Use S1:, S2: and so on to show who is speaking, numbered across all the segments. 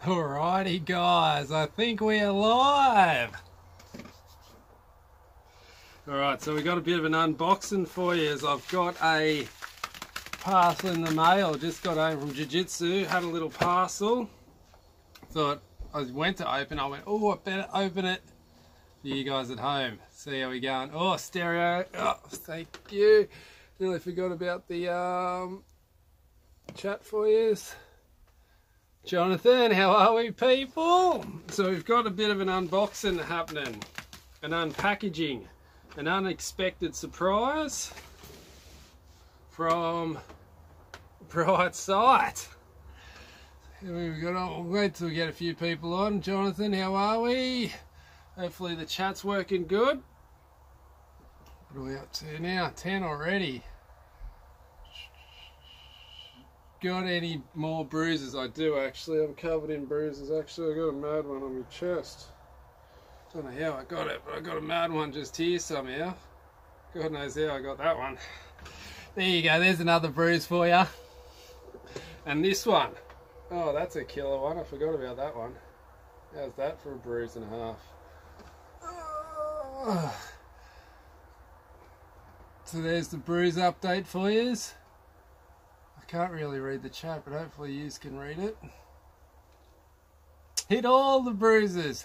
S1: Alrighty guys, I think we're live. Alright, so we got a bit of an unboxing for you as I've got a parcel in the mail. Just got home from jiu-jitsu, had a little parcel. Thought I went to open, I went, oh, I better open it for you guys at home. See how we going. Oh, stereo. Oh, thank you. Nearly forgot about the chat for you. Jonathan, how are we people? So we've got a bit of an unboxing happening, an unpackaging, an unexpected surprise from Bright Sight. We'll wait till we get a few people on. Jonathan, how are we? Hopefully the chat's working good. What are we up to now? 10 already. Got any more bruises? I do actually. I'm covered in bruises. Actually, I got a mad one on my chest. Don't know how I got it, but I got a mad one just here somehow. God knows how I got that one. There you go. There's another bruise for you. And this one. Oh, that's a killer one. I forgot about that one. How's that for a bruise and a half? Oh. So there's the bruise update for you. Can't really read the chat, but hopefully you can read it. Hit all the bruises.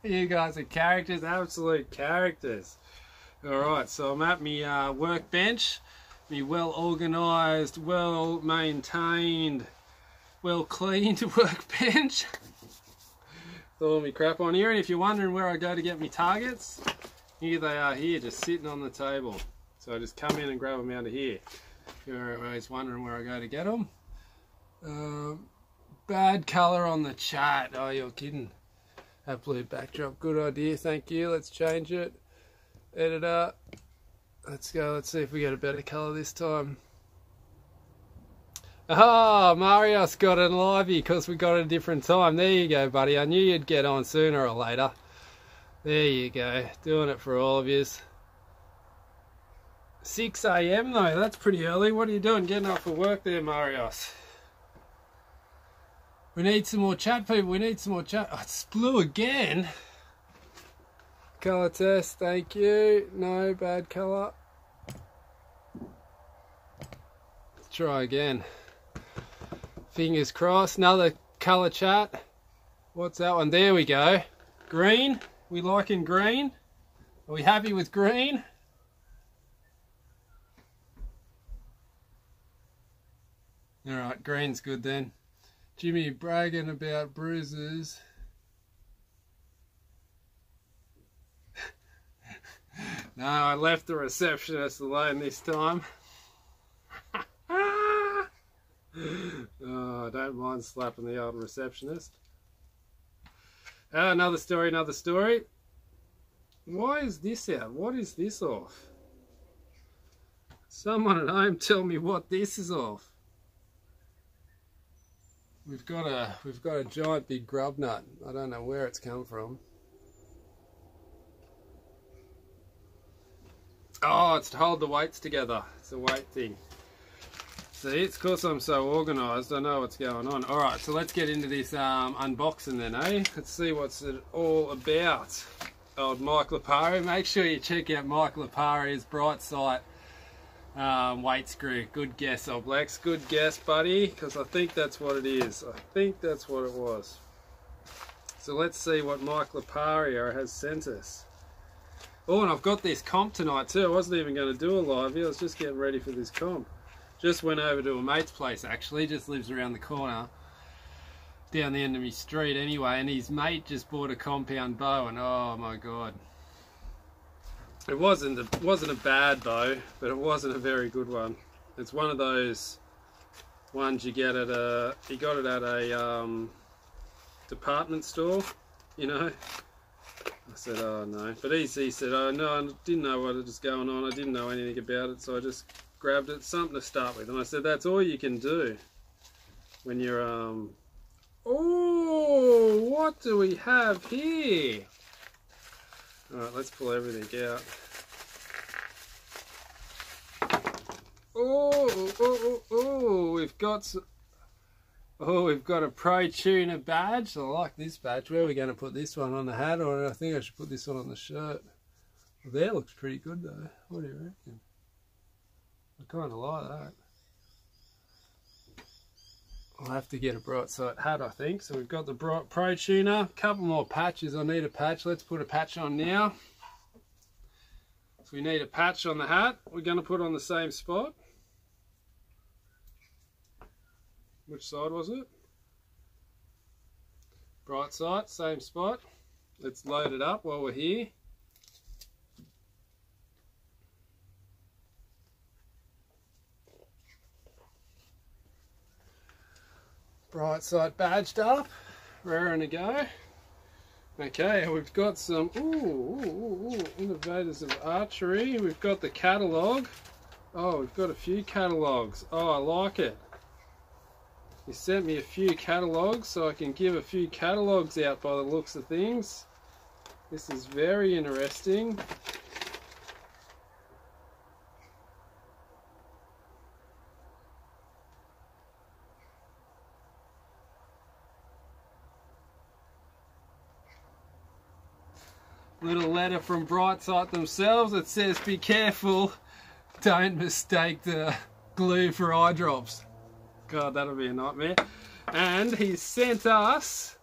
S1: You guys are characters, absolute characters. Alright, so I'm at my workbench, my well organised, well maintained, well cleaned workbench. All my crap on here, and if you're wondering where I go to get my targets, here they are here, just sitting on the table. So I just come in and grab them out of here. You're always wondering where I go to get them. Bad colour on the chat. Oh, you're kidding. That blue backdrop. Good idea. Thank you. Let's change it. Editor. Let's go. Let's see if we get a better colour this time. Ah, Marius got in livey because we got a different time. There you go, buddy. I knew you'd get on sooner or later. There you go. Doing it for all of yous. 6 AM though, that's pretty early. What are you doing getting up for work there, Marius? We need some more chat, people. We need some more chat. Oh, it's blue again. Colour test, thank you. No, bad colour. Let's try again. Fingers crossed. Another colour chat. What's that one? There we go. Green. We liking green? Are we happy with green? Alright, green's good then. Jimmy bragging about bruises. No, I left the receptionist alone this time. Oh, I don't mind slapping the old receptionist. Oh, another story, another story. Why is this out? What is this off? Someone at home tell me what this is off. We've got a giant big grub nut. I don't know where it's come from. Oh, it's to hold the weights together. It's a weight thing. See, it's because I'm so organised. I know what's going on. All right, so let's get into this unboxing then, eh? Let's see what's it all about. Old Mike Lipari. Make sure you check out Mike Lipari's Bright Sight weight screw. Good guess, Oblex. Good guess, buddy, because I think that's what it is. I think that's what it was. So let's see what Mike Lipari has sent us. Oh, and I've got this comp tonight too. I wasn't even going to do a live. I was just getting ready for this comp. Just went over to a mate's place actually. Just lives around the corner, down the end of my street anyway. And his mate just bought a compound bow, and oh my god. It wasn't a bad bow, but it wasn't a very good one. It's one of those ones you get at a, he got it at a department store, you know. I said, oh no. But he said, oh no, I didn't know what was going on. I didn't know anything about it, so I just grabbed it, something to start with. And I said, that's all you can do when you're, oh, what do we have here? Alright, let's pull everything out. Oh, we've got Oh, we've got a Pro Tuner badge. I like this badge. Where are we going to put this one? On the hat, or I think I should put this one on the shirt? Well, that looks pretty good though. What do you reckon? I kind of like that. I'll have to get a bright side hat, I think. So we've got the Pro Tuner. A couple more patches. I need a patch. Let's put a patch on now. So we need a patch on the hat. We're going to put on the same spot. Which side was it? Bright side, same spot. Let's load it up while we're here. Bright side badged up, raring to go. Okay, we've got some innovators of archery. We've got the catalogue. Oh, we've got a few catalogues. Oh, I like it. He sent me a few catalogues, so I can give a few catalogues out by the looks of things. This is very interesting. Little letter from Brightside themselves that says, be careful, don't mistake the glue for eye drops. God, that'll be a nightmare. And he sent us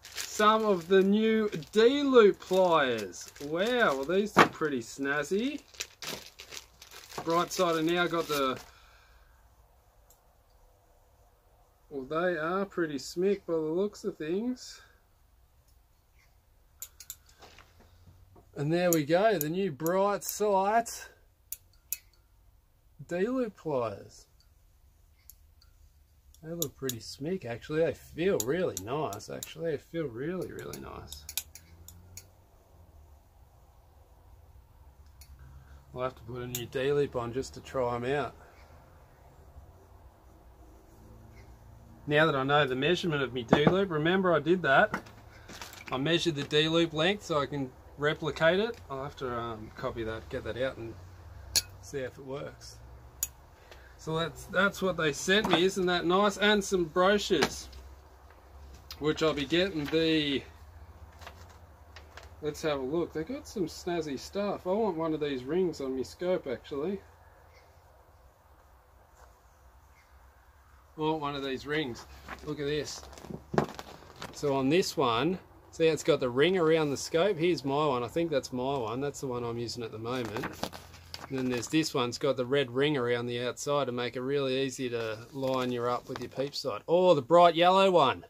S1: some of the new D-loop pliers. Wow, well these are pretty snazzy. Brightside have now got the... Well, they are pretty smick by the looks of things. And there we go, the new Brightside D-loop pliers. They look pretty smick actually. They feel really nice actually. They feel really, really nice. I'll have to put a new D-loop on just to try them out. Now that I know the measurement of my D-loop, remember I did that. I measured the D-loop length so I can replicate it. I'll have to copy that, get that out and see if it works. So that's what they sent me, isn't that nice? And some brochures, which I'll be getting the... Let's have a look. They got some snazzy stuff. I want one of these rings on my scope actually. I want one of these rings. Look at this. So on this one, see it's got the ring around the scope. Here's my one. I think that's my one. That's the one I'm using at the moment. And then there's this one. It's got the red ring around the outside to make it really easy to line you up with your peep sight. Oh, the bright yellow one.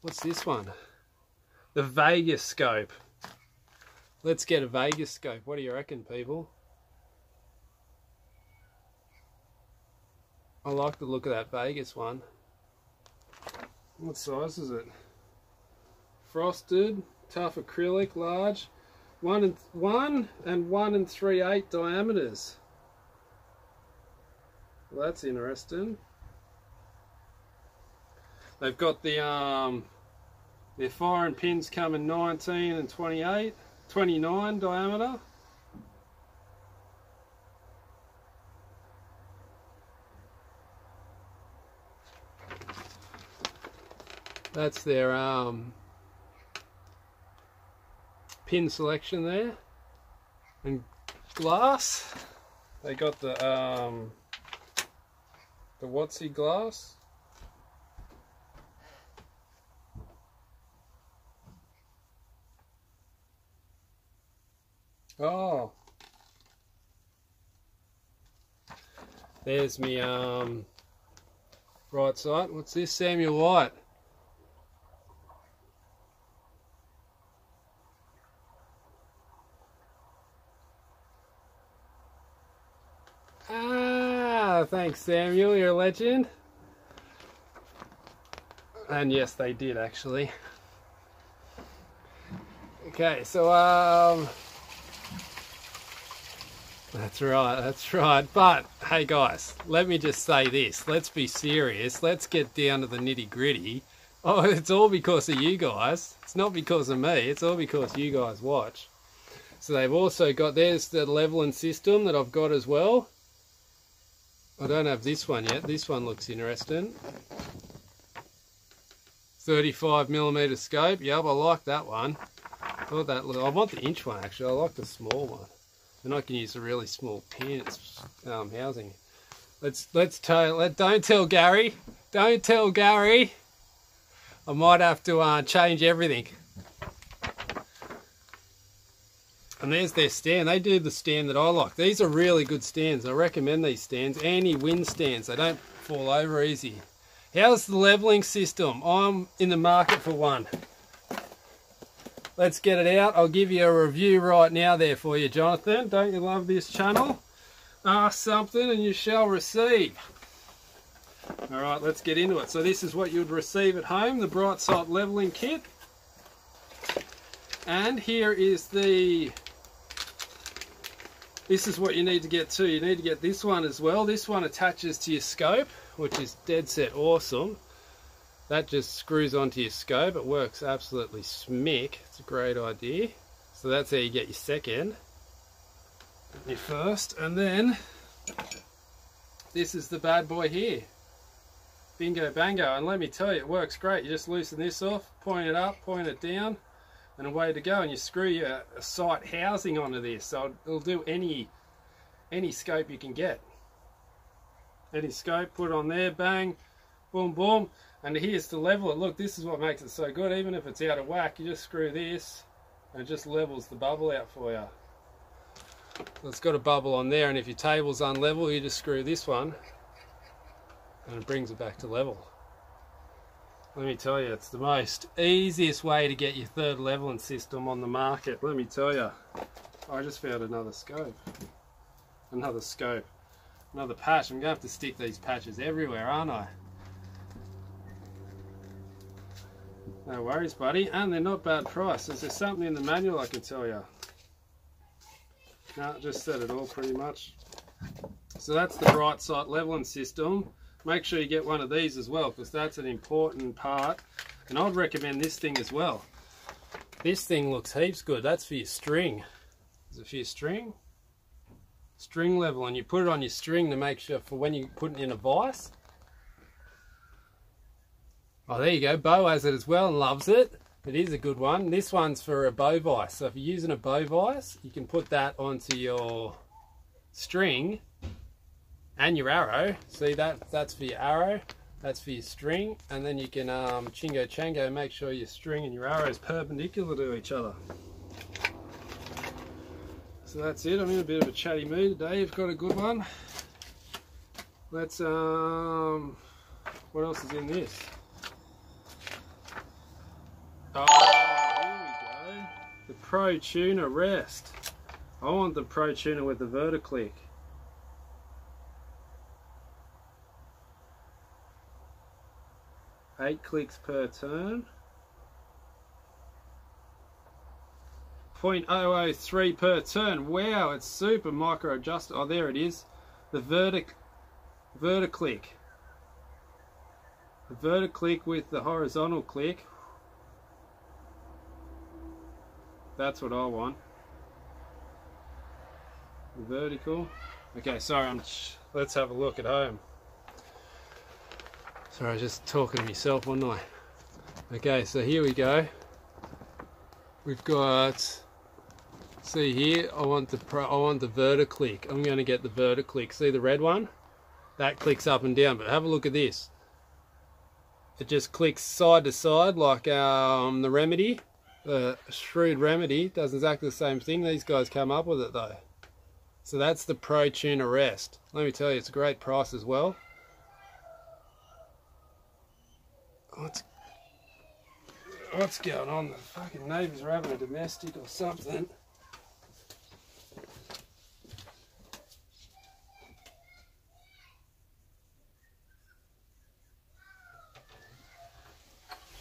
S1: What's this one? The Vegas scope. Let's get a Vegas scope. What do you reckon, people? I like the look of that Vegas one. What size is it? Frosted, tough acrylic, large. 1 and 3/8 diameters. Well, that's interesting. They've got the their firing pins come in 19 and 29 diameter. That's their pin selection there. And glass, they got the Watsy glass. Oh, there's me right side. What's this? Samuel White. Ah, thanks Samuel, you're a legend. And yes, they did actually. Okay, so that's right. But hey guys, let me just say this. Let's be serious. Let's get down to the nitty-gritty. Oh, it's all because of you guys. It's not because of me. It's all because you guys watch. So they've also got, there's the leveling system that I've got as well. I don't have this one yet. This one looks interesting. 35mm scope. Yep, I like that one. I want the inch one actually. I like the small one. And I can use a really small pin. It's housing. Don't tell Gary. Don't tell Gary. I might have to change everything. And there's their stand. They do the stand that I like. These are really good stands. I recommend these stands. Anti-wind stands. They don't fall over easy. How's the leveling system? I'm in the market for one. Let's get it out. I'll give you a review right now there for you, Jonathan. Don't you love this channel? Ask something and you shall receive. Alright, let's get into it. So this is what you'd receive at home, the brite leveling kit. And here is this is what you need to get too. You need to get this one as well. This one attaches to your scope, which is dead set awesome. That just screws onto your scope. It works absolutely smick. It's a great idea. So that's how you get your second. Your first. And then this is the bad boy here. Bingo bango. And let me tell you, it works great. You just loosen this off, point it up, point it down, and away to go. And you screw your sight housing onto this. So it'll do any scope you can get. Any scope, put it on there, bang, boom, boom. And here's to level it. Look, this is what makes it so good. Even if it's out of whack, you just screw this and it just levels the bubble out for you. So it's got a bubble on there, and if your table's unlevel, you just screw this one and it brings it back to level. Let me tell you, it's the most easiest way to get your third leveling system on the market. Let me tell you. I just found another scope. Another scope. Another patch. I'm going to have to stick these patches everywhere, aren't I? No worries, buddy. And they're not bad price. Is there something in the manual I can tell you? No, just said it all pretty much. So that's the brite leveling system. Make sure you get one of these as well, because that's an important part. And I'd recommend this thing as well. This thing looks heaps good. That's for your string. Is it for your string? String level, and you put it on your string to make sure for when you put it in a vise. Oh, there you go. Bo has it as well and loves it. It is a good one. This one's for a bow vise. So if you're using a bow vise, you can put that onto your string and your arrow. See that's for your arrow. That's for your string. And then you can chingo chango, make sure your string and your arrow is perpendicular to each other. So that's it. I'm in a bit of a chatty mood today. You've got a good one. Let's what else is in this? Oh, here we go. The Pro Tuner Rest. I want the Pro Tuner with the verticlick. Eight clicks per turn. 0.003 per turn. Wow, it's super micro adjusted. Oh, there it is. The verticlick. The verticlick with the horizontal click. That's what I want. The vertical. Okay, sorry, let's have a look at home. Sorry, I was just talking to myself, wasn't I? Okay, so here we go. We've got, see here, I want the verticlick. I'm going to get the verticlick. See the red one? That clicks up and down, but have a look at this. It just clicks side to side like the Remedy. The Shrewd Remedy does exactly the same thing. These guys come up with it though. So that's the Pro Tuner Rest. Let me tell you, it's a great price as well. What's going on? The fucking neighbours are having a domestic or something.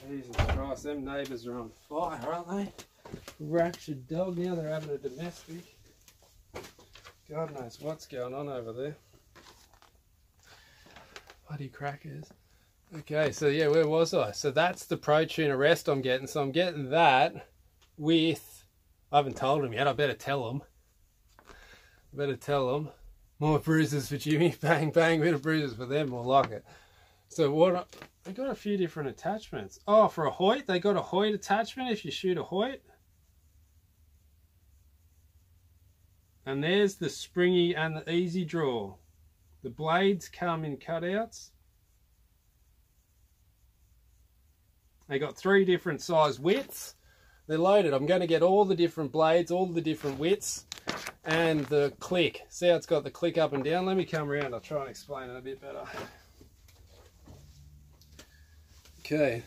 S1: Jesus Christ, them neighbours are on fire, aren't they? Raptured dog, now they're having a domestic. God knows what's going on over there. Bloody crackers. Okay, so yeah, where was I? So that's the Pro Tuner Rest I'm getting. So I'm getting that with, I haven't told him yet, I better tell him. More bruises for Jimmy, bang, bang, bit of bruises for them, more like it. So what, they got a few different attachments. Oh, for a Hyot, they got a Hyot attachment if you shoot a Hyot. And there's the springy and the easy draw. The blades come in cutouts. They got 3 different size widths. They're loaded. I'm going to get all the different blades, all the different widths, and the click. See how it's got the click up and down? Let me come around. I'll try and explain it a bit better. Okay.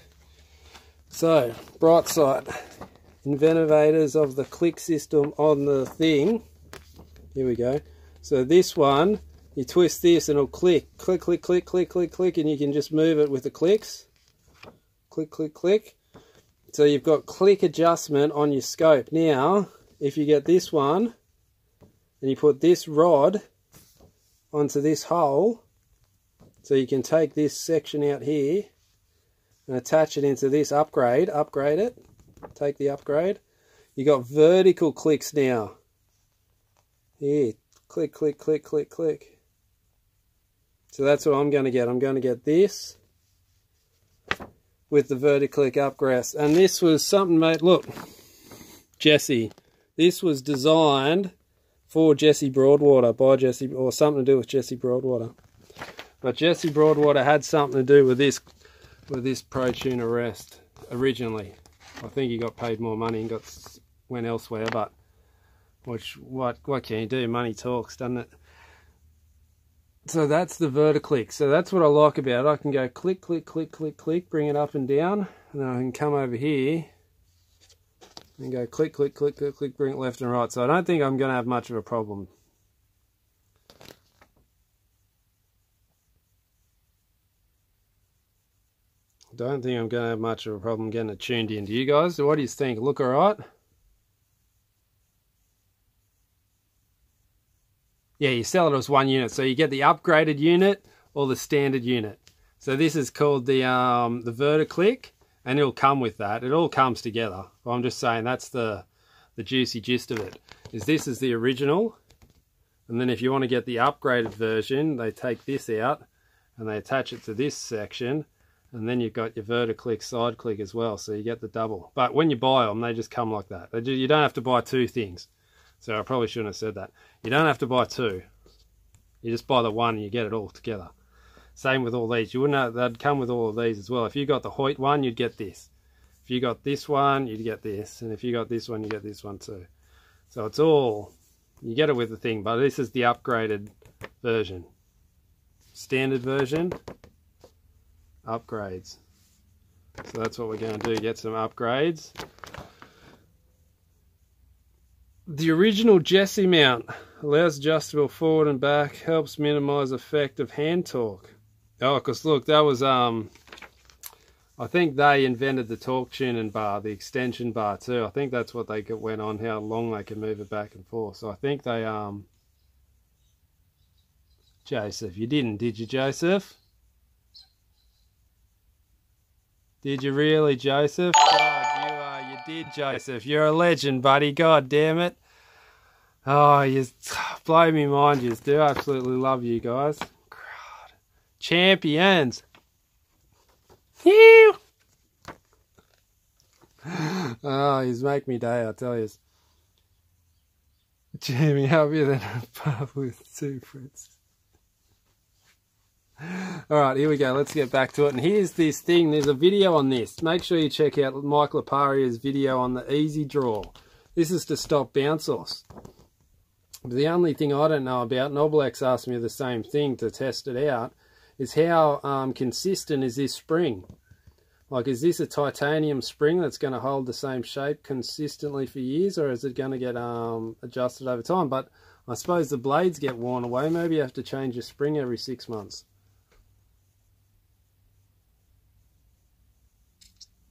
S1: So, bright side. Innovators of the click system on the thing. Here we go. So this one, you twist this and it'll click. Click, click, click, click, click, click, and you can just move it with the clicks. Click, click, click. So you've got click adjustment on your scope. Now, if you get this one, and you put this rod onto this hole, so you can take this section out here, and attach it into this upgrade it, take the upgrade. You got vertical clicks now. Here, click, click, click, click, click. So that's what I'm going to get. I'm going to get this with the verticlick upgrade. And this was something, mate, look, Jesse. This was designed for Jesse Broadwater, by Jesse, or something to do with Jesse Broadwater. But Jesse Broadwater had something to do with this Pro Tuner rest originally. I think he got paid more money and went elsewhere, but what can you do? Money talks, doesn't it? So that's the verticlick. So that's what I like about it. I can go click, click, click, click, click, bring it up and down, and then I can come over here and go click, click, click, click, click, bring it left and right. So I don't think I'm going to have much of a problem. Don't think I'm going to have much of a problem getting it tuned in. Do you guys? So what do you think? Look all right? Yeah, you sell it as one unit. So you get the upgraded unit or the standard unit. So this is called the verticlick, and it'll come with that. It all comes together. Well, I'm just saying that's the juicy gist of it. This is the original, and then if you want to get the upgraded version, they take this out and they attach it to this section, and then you've got your verticlick side click as well. So you get the double. But when you buy them, they just come like that. You don't have to buy 2 things. So I probably shouldn't have said that. You don't have to buy 2. You just buy the one and you get it all together. Same with all these. You wouldn't have, they'd come with all of these as well. If you got the Hyot one, you'd get this. If you got this one, you'd get this. And if you got this one, you get this one too. So it's all, you get it with the thing, but this is the upgraded version. Standard version, upgrades. So that's what we're going to do, get some upgrades. The original Jesse mount allows adjustable forward and back, helps minimize effect of hand torque. Oh, because look, that was, I think they invented the torque tuning bar, the extension bar too. I think that's what they went on, how long they can move it back and forth. So I think they, Joseph, you didn't, did you, Joseph? Did you really, Joseph? God, you did, Joseph. You're a legend, buddy. God damn it. Oh, you blow me mind. You do absolutely love you guys. God. Champions. Phew. Oh, he's make me day, I tell you. Jimmy, happier than a pub with 2 friends. Alright, here we go. Let's get back to it. And here's this thing. There's a video on this. Make sure you check out Mike Laparia's video on the easy draw. This is to stop bounce offs. But the only thing I don't know about, and Oblex asked me the same thing to test it out, is how consistent is this spring? Like, is this a titanium spring that's going to hold the same shape consistently for years, or is it going to get adjusted over time? But I suppose the blades get worn away. Maybe you have to change your spring every 6 months.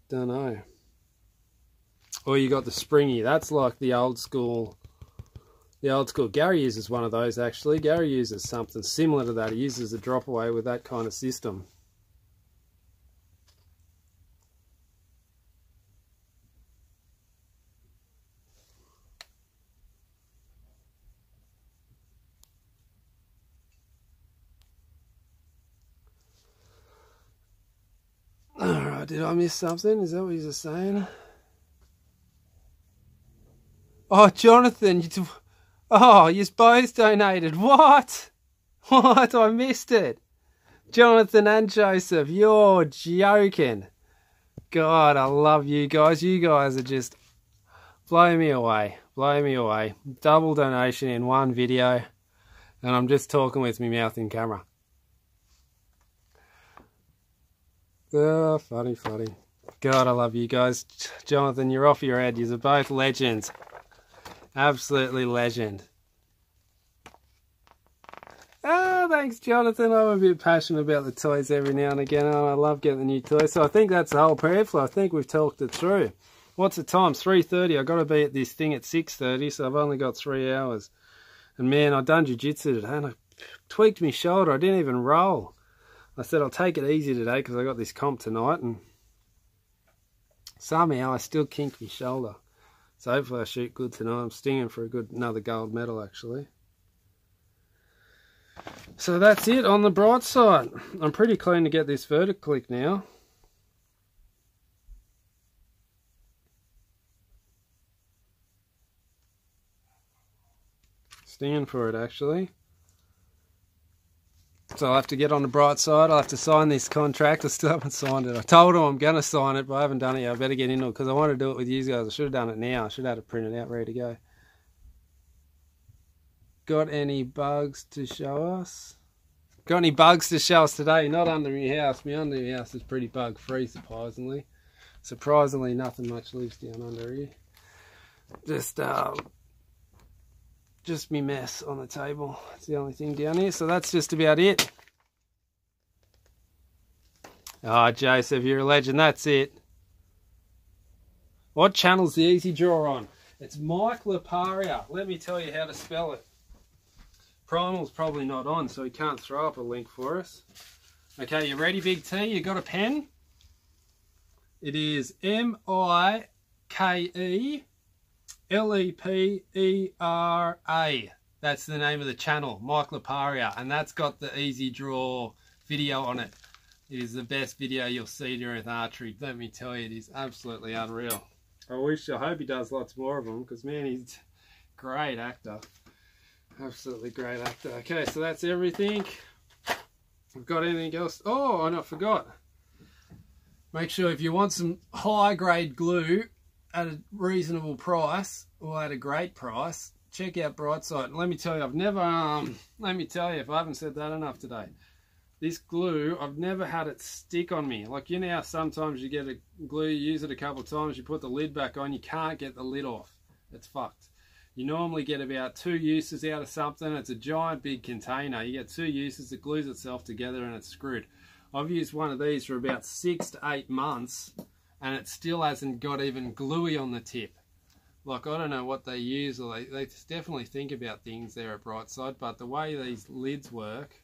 S1: Don't know. Or you got the springy. That's like the old school. The old school. Gary uses one of those actually. Gary uses something similar to that. He uses a drop away with that kind of system. did I miss something? Is that what you're saying? Oh, Jonathan, you both donated. What? What? I missed it. Jonathan and Joseph, you're joking. God, I love you guys. You guys are just blowing me away. Blowing me away. Double donation in one video. And I'm just talking with my mouth in camera. Oh, funny, funny. God, I love you guys. Jonathan, you're off your head. You're both legends. Absolutely legend. Oh, thanks, Jonathan. I'm a bit passionate about the toys every now and again. Oh, I love getting the new toys. So I think that's the whole prayer flow. I think we've talked it through. What's the time? 3:30. I've got to be at this thing at 6:30, so I've only got 3 hours. And man, I've done jiu-jitsu today and I tweaked my shoulder. I didn't even roll. I said I'll take it easy today because I got this comp tonight, and somehow I still kinked my shoulder. So hopefully I shoot good tonight. I'm stinging for another gold medal actually. So that's it on the bright side. I'm pretty keen to get this vertical click now. Stinging for it actually. So I'll have to get on the bright side. I'll have to sign this contract. I still haven't signed it. I told him I'm going to sign it, but I haven't done it yet. I better get into it because I want to do it with you guys. I should have done it now. I should have had it printed out, ready to go. Got any bugs to show us? Got any bugs to show us today? Not under my house. My under my house is pretty bug free, surprisingly. Surprisingly, nothing much lives down under here. Just me mess on the table. That's the only thing down here. So that's just about it. Oh, Joseph, you're a legend. That's it. What channel's the Easy Draw on? It's Mike Leparia. Let me tell you how to spell it. Primal's probably not on, so he can't throw up a link for us. Okay, you ready, Big T? You got a pen? It is MikeLepera. That's the name of the channel, Mike Leparia, and that's got the Easy Draw video on it. It is the best video you'll see during archery. Let me tell you, it is absolutely unreal. I hope he does lots more of them, because man, he's a great actor. Absolutely great actor. Okay, so that's everything. I've got anything else? Oh, I forgot. Make sure if you want some high grade glue at a reasonable price, or at a great price, check out Brightside. And let me tell you, I've never, let me tell you, if I haven't said that enough today, this glue, I've never had it stick on me. Like, you know how sometimes you get a glue, you use it a couple of times, you put the lid back on, you can't get the lid off. It's fucked. You normally get about 2 uses out of something. It's a giant big container. You get 2 uses, it glues itself together and it's screwed. I've used one of these for about 6 to 8 months and it still hasn't got even gluey on the tip. Like, I don't know what they use, or they definitely think about things there at Brightside, but the way these lids work,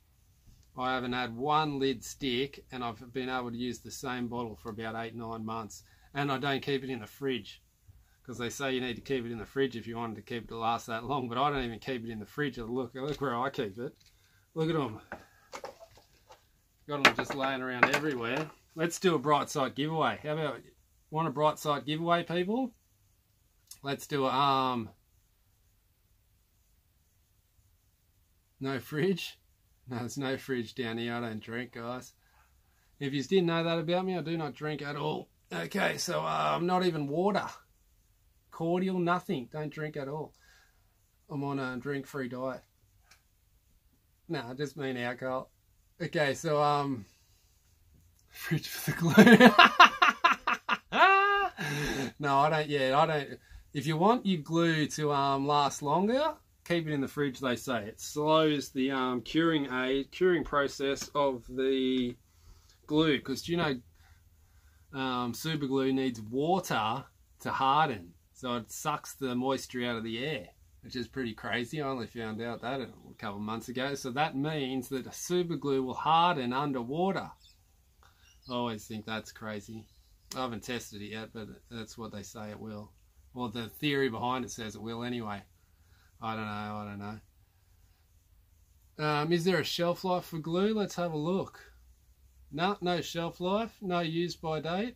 S1: I haven't had one lid stick and I've been able to use the same bottle for about 8-9 months, and I don't keep it in the fridge. Because they say you need to keep it in the fridge if you wanted to keep it to last that long, but I don't even keep it in the fridge. Look where I keep it. Look at them. Got them just laying around everywhere. Let's do a Brightside giveaway. How about, want a Brightside giveaway, people? Let's do a, no fridge? No, there's no fridge down here. I don't drink, guys. If you didn't know that about me, I do not drink at all. Okay, so not even water. Cordial, nothing. Don't drink at all. I'm on a drink-free diet. No, I just mean alcohol. Okay, so fridge for the glue. No, I don't. Yeah, I don't. If you want your glue to last longer, keep it in the fridge. They say it slows the curing process of the glue, because you know super glue needs water to harden. So it sucks the moisture out of the air, which is pretty crazy. I only found out that a couple of months ago. So that means that a super glue will harden underwater. I always think that's crazy. I haven't tested it yet, but that's what they say it will. Well, the theory behind it says it will anyway. I don't know. Is there a shelf life for glue? Let's have a look. No shelf life, no use by date.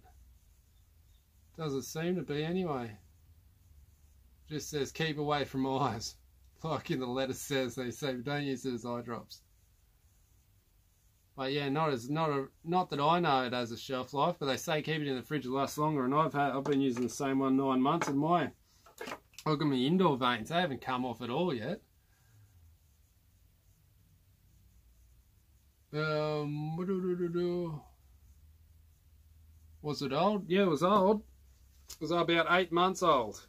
S1: Doesn't seem to be anyway. Just says keep away from eyes. Like in the letter says, they say don't use it as eye drops. But yeah, not that I know it has a shelf life, but they say keep it in the fridge, it lasts longer. And I've been using the same one 9 months, and I've got my indoor veins. They haven't come off at all yet. Was it old? Yeah, it was old. It was about 8 months old.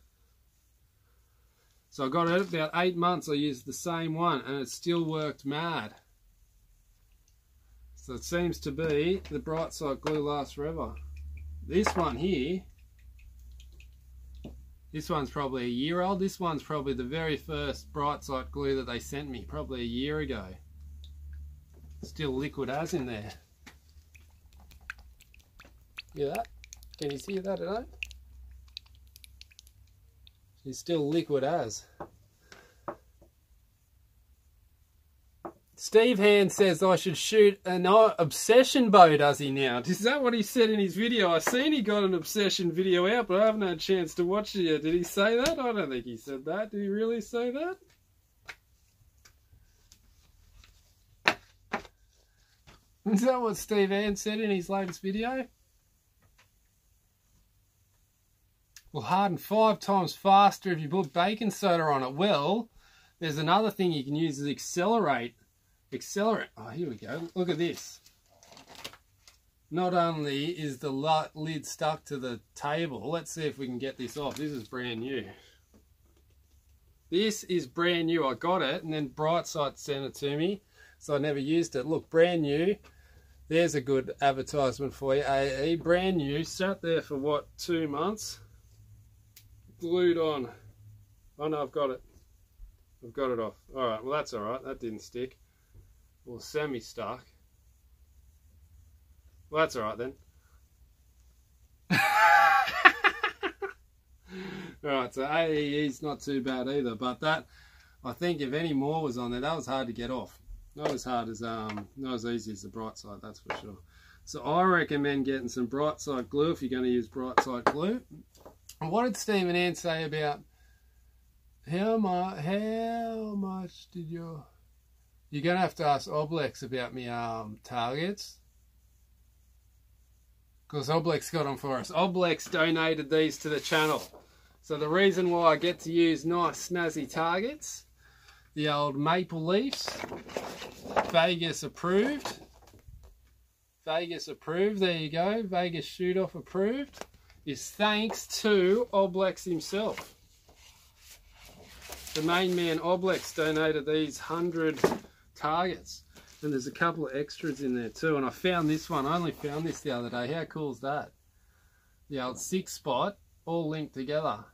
S1: So I got it about 8 months. I used the same one, and it still worked mad. So it seems to be the bright side glue lasts forever. This one here, this one's probably a year old. This one's probably the very first bright side glue that they sent me, probably a year ago. Still liquid as in there. Hear that? Can you see that at home? It's still liquid as. Steve Hand says I should shoot an obsession bow, does he now? Is that what he said in his video? I seen he got an obsession video out, but I haven't had a chance to watch it yet. Did he say that? I don't think he said that. Did he really say that? Is that what Steve Hand said in his latest video? Will harden 5 times faster if you put baking soda on it. Well, there's another thing you can use is accelerate. Oh, here we go. Look at this. Not only is the lid stuck to the table, let's see if we can get this off. This is brand new. This is brand new. I got it, and then Brightside sent it to me, so I never used it. Look, brand new. There's a good advertisement for you. AE, brand new. Sat there for what, 2 months? Glued on. Oh no, I've got it. I've got it off. Alright, well that's alright. That didn't stick. Or semi-stuck. Well, that's alright then. Alright, so AEE's not too bad either, but that, I think if any more was on there, that was hard to get off. Not as hard as, not as easy as the Brightside, that's for sure. So I recommend getting some Brightside glue if you're going to use Brightside glue. And what did Stephen Ann say about how much did you... You're going to have to ask Oblex about me targets. Because Oblex got them for us. Oblex donated these to the channel. So the reason why I get to use nice snazzy targets, the old maple leaves, Vegas approved. Vegas approved, there you go. Vegas shoot off approved. Is thanks to Oblex himself. The main man Oblex donated these 100 targets, and there's a couple of extras in there too, and I found this one. I only found this the other day. How cool is that? The old 6-spot all linked together.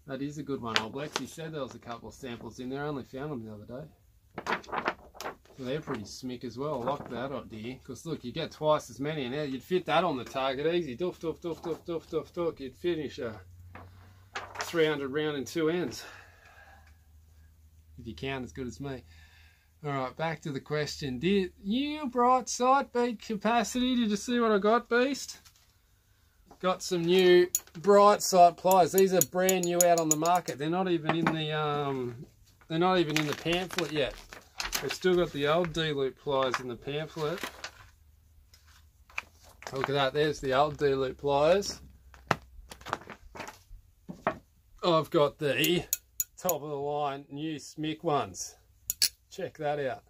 S1: That is a good one, Oblex. He said there was a couple of samples in there. I only found them the other day. So they're pretty smick as well. I like that idea, because look, you get twice as many, and now you'd fit that on the target easy. Doof, doof, doof, doof, doof, doof, doof. You'd finish a 300 round in 2 ends. If you count as good as me. Alright, back to the question. Did you Brightside beat capacity? Did you see what I got, Beast? Got some new Brightside pliers. These are brand new out on the market. They're not even in the pamphlet yet. They've still got the old D-loop pliers in the pamphlet. Look at that, there's the old D-loop pliers. I've got the top of the line new Smick ones. Check that out.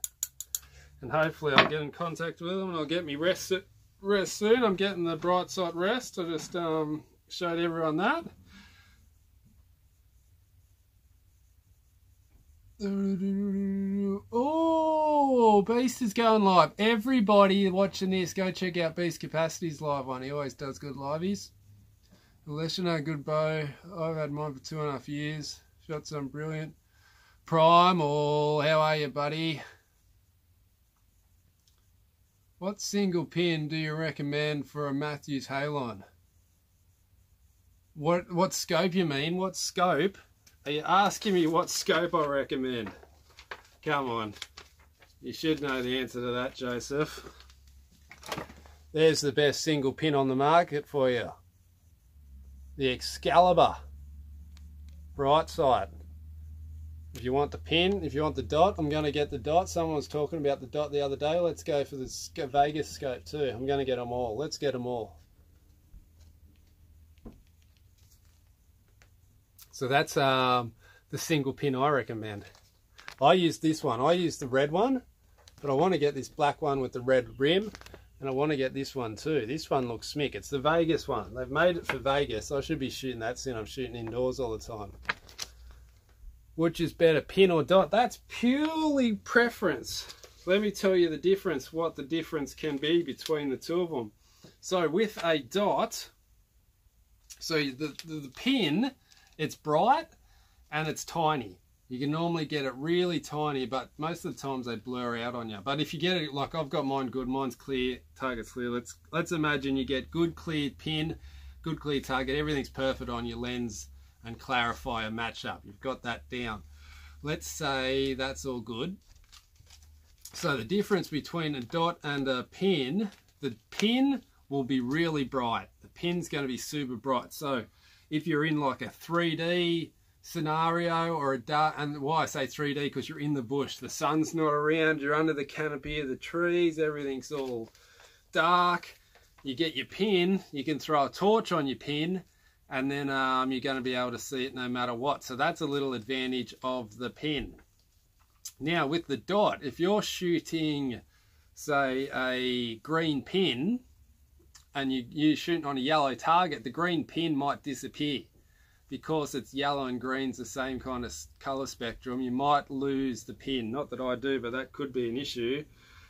S1: And hopefully I'll get in contact with them and I'll get me rest soon. I'm getting the Brightside rest. I just showed everyone that. Oh, Beast is going live. Everybody watching this, go check out Beast Capacity's live one. He always does good liveys. Alessio, good bow. I've had mine for 2.5 years. Shot some brilliant. Primal, how are you, buddy? What single pin do you recommend for a Mathews halon? What scope you mean? What scope? Are you asking me what scope I recommend? Come on. You should know the answer to that, Joseph. There's the best single pin on the market for you. The Excalibur. Right side. If you want the pin, if you want the dot, I'm going to get the dot. Someone was talking about the dot the other day. Let's go for the Vegas scope too. I'm going to get them all. Let's get them all. So that's the single pin I recommend. I use this one. I use the red one, but I want to get this black one with the red rim. And I want to get this one too. This one looks smick. It's the Vegas one. They've made it for Vegas. I should be shooting that soon. I'm shooting indoors all the time. Which is better, pin or dot? That's purely preference. Let me tell you the difference, what the difference can be between the two of them. So with a dot, so the pin, it's bright and it's tiny. You can normally get it really tiny, but most of the times they blur out on you. But if you get it, like I've got mine good, mine's clear, target's clear. Let's imagine you get good clear pin, good clear target, everything's perfect on your lens and clarifier match up. You've got that down. Let's say that's all good. So the difference between a dot and a pin, the pin will be really bright. The pin's going to be super bright. So if you're in like a 3D scenario or a dark, and why I say 3D, because you're in the bush, the sun's not around, you're under the canopy of the trees, everything's all dark, you get your pin, you can throw a torch on your pin, and then you're going to be able to see it no matter what. So that's a little advantage of the pin. Now with the dot, if you're shooting say a green pin and you're shooting on a yellow target, the green pin might disappear. Because it's yellow and green's the same kind of color spectrum, you might lose the pin. Not that I do, but that could be an issue.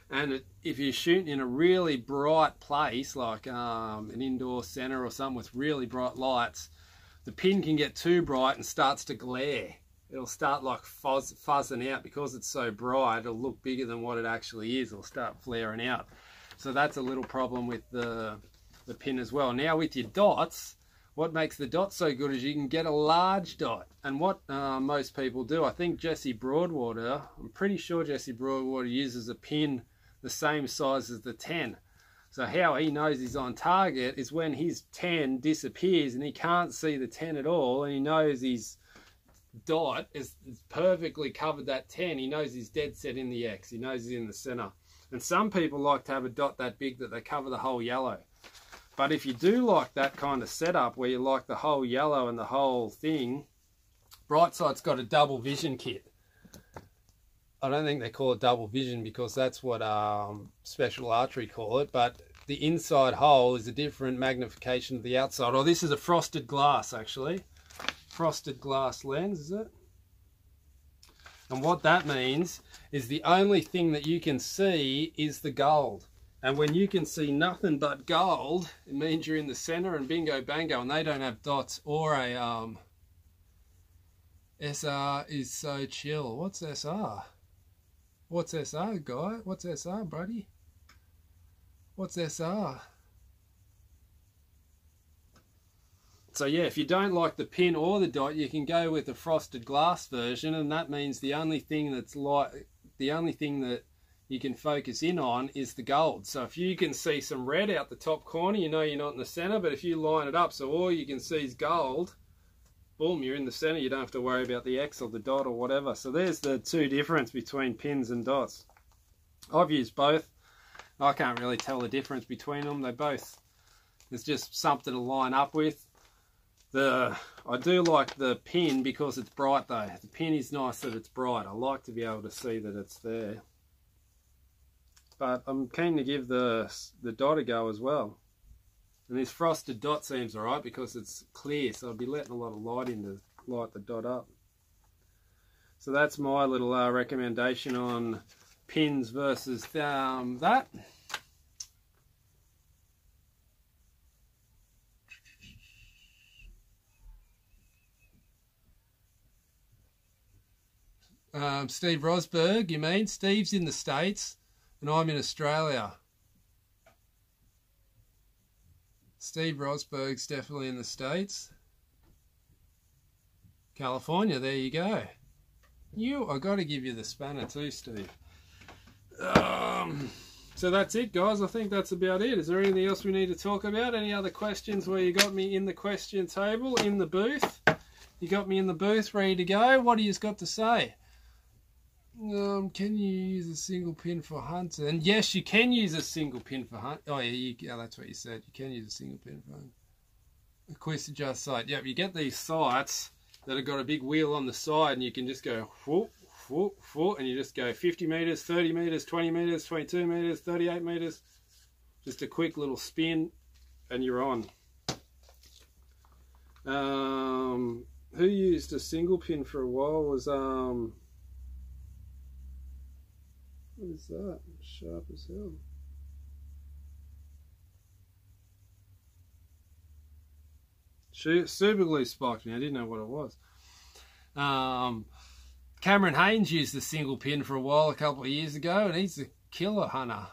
S1: And if you're shooting in a really bright place, like an indoor center or something with really bright lights, the pin can get too bright and starts to glare. It'll start like fuzzing out because it's so bright. It'll look bigger than what it actually is. It'll start flaring out. So that's a little problem with the pin as well. Now with your dots, what makes the dot so good is you can get a large dot. And what most people do, I think Jesse Broadwater, I'm pretty sure Jesse Broadwater uses a pin the same size as the 10. So how he knows he's on target is when his 10 disappears and he can't see the 10 at all, and he knows his dot is perfectly covered that 10. He knows he's dead set in the X. He knows he's in the center. And some people like to have a dot that big that they cover the whole yellow. But if you do like that kind of setup where you like the whole yellow and the whole thing, Brightside's got a double vision kit. I don't think they call it double vision because that's what Special Archery call it, but the inside hole is a different magnification of the outside. Oh, this is a frosted glass actually. Frosted glass lens, is it? And what that means is the only thing that you can see is the gold. And when you can see nothing but gold, it means you're in the center and bingo bango, and they don't have dots or a SR is so chill. What's SR? What's SR, guy? What's SR, buddy? What's SR? So yeah, if you don't like the pin or the dot, you can go with the frosted glass version, and that means the only thing that you can focus in on is the gold. So if you can see some red out the top corner, you know you're not in the center, but if you line it up so all you can see is gold, boom, you're in the center. You don't have to worry about the X or the dot or whatever. So there's the two difference between pins and dots. I've used both. I can't really tell the difference between them. They both, it's just something to line up with. I do like the pin because it's bright though. The pin is nice that it's bright. I like to be able to see that it's there. But I'm keen to give the dot a go as well. And this frosted dot seems alright because it's clear, so I'll be letting a lot of light in to light the dot up. So that's my little recommendation on pins versus that. Steve Rosberg, you mean? Steve's in the States and I'm in Australia. Steve Rosberg's definitely in the States. California, there you go. I got to give you the spanner too, Steve. So that's it, guys. I think that's about it. Is there anything else we need to talk about? Any other questions where you got me in the question table, in the booth? You got me in the booth, ready to go. What do you got to say? Can you use a single pin for hunter? And yes, you can use a single pin for hunt. Oh yeah, that's what you said. You can use a single pin for hunt. A quick adjust sight. Yep, you get these sights that have got a big wheel on the side, and you can just go whoop, whoop, whoop, and you just go 50 meters, 30 meters, 20 meters, 22 meters, 38 meters. Just a quick little spin, and you're on. Who used a single pin for a while was what is that? Sharp as hell. Super glue spiked me. I didn't know what it was. Cameron Haynes used a single pin for a while a couple of years ago, and he's a killer hunter.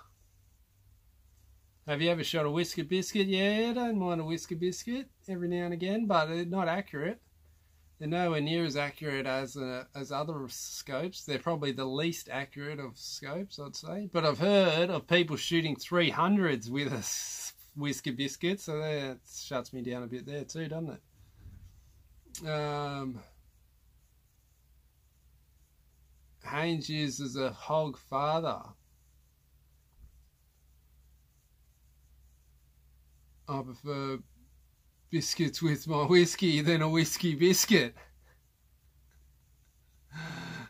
S1: Have you ever shot a whisker biscuit? Yeah, I don't mind a whisker biscuit every now and again, but they're not accurate. They're nowhere near as accurate as other scopes. They're probably the least accurate of scopes, I'd say. But I've heard of people shooting 300s with a whisker biscuit, so that shuts me down a bit there too, doesn't it? Haynes uses a hog father. I prefer biscuits with my whiskey than a whiskey biscuit.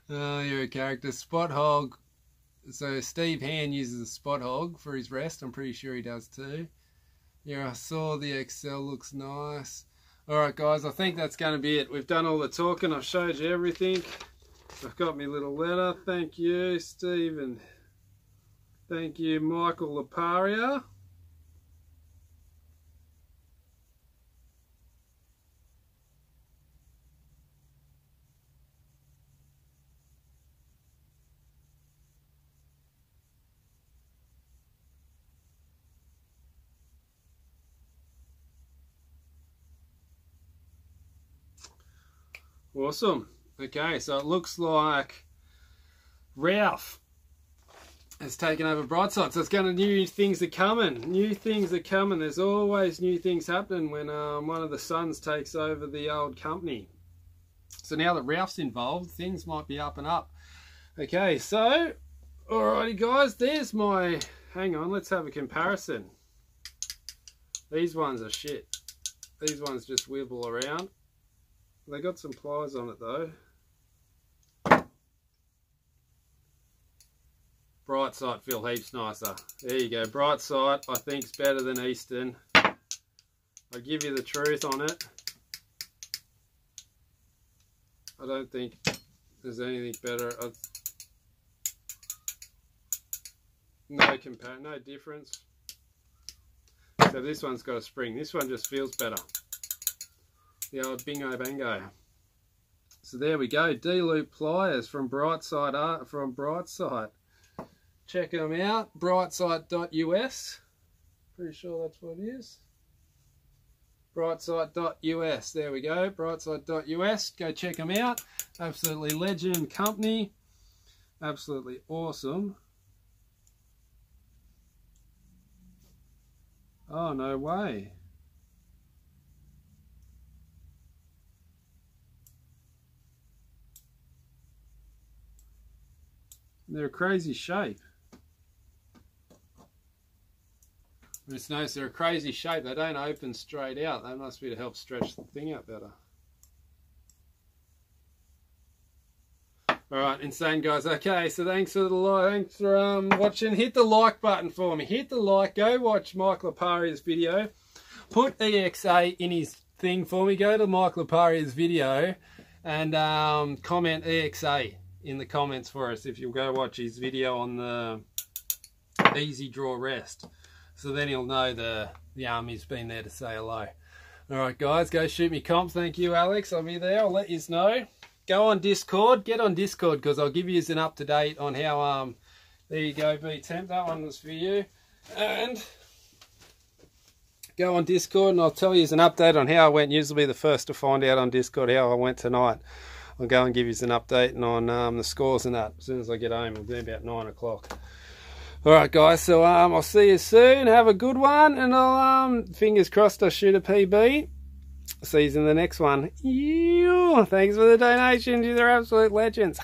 S1: Oh, you're a character. Spot hog. So Steve Hand uses a spot hog for his rest. I'm pretty sure he does too. Yeah, I saw the Excel. Looks nice. Alright guys, I think that's going to be it. We've done all the talking. I've showed you everything. I've got my little letter. Thank you, Stephen. Thank you, Michael Laparia. Awesome. Okay, so it looks like Ralph has taken over Brightside. So it's going to, new things are coming. New things are coming. There's always new things happening when one of the sons takes over the old company. So now that Ralph's involved, things might be up and up. Okay, so, alrighty guys, there's my, hang on, let's have a comparison. These ones are shit. These ones just wibble around. They got some pliers on it though. Brightside feel heaps nicer. There you go. Brightside I think's better than Eastern. I'll give you the truth on it. I don't think there's anything better. No difference. So this one's got a spring. This one just feels better. The old bingo bango. So there we go. D-loop pliers from Brightside Check them out. Brightside.us. Pretty sure that's what it is. Brightside.us. There we go. Brightside.us. Go check them out. Absolutely legend company. Absolutely awesome. Oh, no way. They're a crazy shape. It's nice, they're a crazy shape. They don't open straight out. They must be to help stretch the thing out better. Alright, insane guys. Okay, so thanks for the like. Thanks for watching. Hit the like button for me. Hit the like. Go watch Mike Laparia's video. Put EXA in his thing for me. Go to Mike Laparia's video and comment EXA in the comments for us if you'll go watch his video on the easy draw rest. So then he'll know the army's been there to say hello. Alright guys, go shoot me comps. Thank you Alex, I'll be there, I'll let you know. Go on Discord, get on Discord because I'll give you an up to date on how, there you go B-Temp, that one was for you. And go on Discord and I'll tell you an update on how I went. Usually the first to find out on Discord how I went tonight. I'll go and give you an update on the scores and that as soon as I get home. It'll be about 9 o'clock. Alright guys, so I'll see you soon. Have a good one, and I'll fingers crossed I'll shoot a PB. See you in the next one. Thanks for the donations, you're absolute legends.